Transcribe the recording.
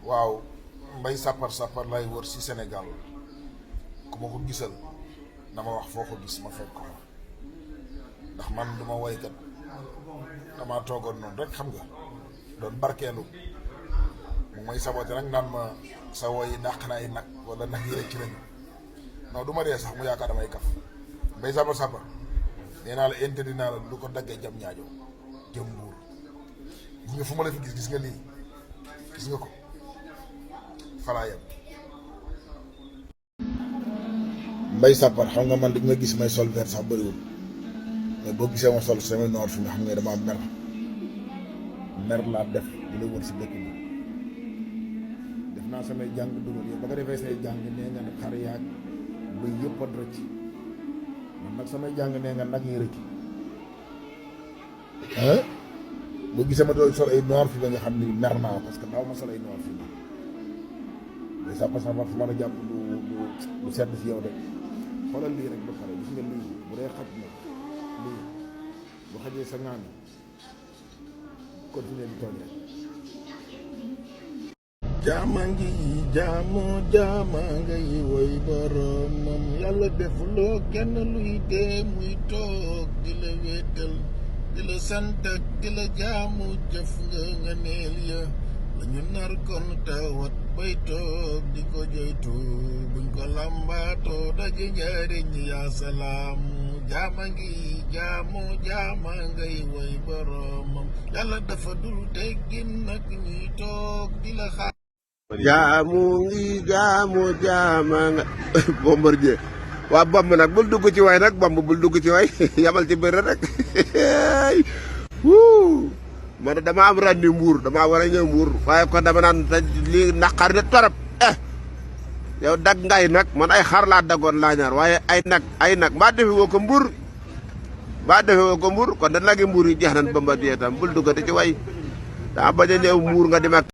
waaw mbay sapar sapar lay wër si Sénégal ku ma ko gisal dama wax foo ko gis ma fekk ko ndax man duma waykat dama toogoon noonu rek xam nga doon barkeelu mu may saboté nag naan ma sa woy dàq na ay nag wala nag yi rek ci nañu non du ma dee sax mu yaakaar damay kaf mbay sapar sapar nee naa la interdit naa la du ko daggee jam ñaajo jëm mbuur gis nga fu ma la fi gis nga lii gis nga ko falaayam mbay sapar xam nga man di nga gis may sol vert sax bëriwul mais boo gisee ma sol sama noor fi nga xam nga dama mer laa def di la wër si dëkk bi def naa samay jàng dugal yow ba nga defee say jàng nee nga ne xar yaag bëy yëpp a rëcc man nag samay jàng nee nga nag yi rëcc boo gisee ma doon sol ay noor fi ba nga xam ni mer naa parce que daaw ma sol ay noor fi mais sapar sapar fu ma la jàpp lu sedd si yow de xoolal lii rek ba pare gis nga lii bu dee xaj na lii bu xajee sa ngaan continuer di tooñ rek jaama ngi jaama ngay woy boromam yàlla defuloo kenn luy dee muy toog di la wéetal di la sant ak di la jaamu jëf nga neel ya lañu nar kon tawat bay toog di ko joytu buñ ko lambaatoo daje njariñ yaa salaamu jaama ngi jaama ngay woy boromam yàlla dafa dul teggin nag ñuy toog di la xaar jaamu ngi jaama nga Bombardier waa bomb nag bul dugg ci way nag bomb bul dugg ci way yamal ci bëre rek man dama am ràndi mbuur dama war a ñëw mbuur waaye kon dama naan lii naqar ne torop yow dag ngay nag man ay xar laa dagoon laa ñaar waaye ay nag mbaa defe woo ko mbuur kon da nagi mbuur yi jeex nañ Bombardier tam bul duggati ci way daa bañ a ñëw mbuur nga dem ak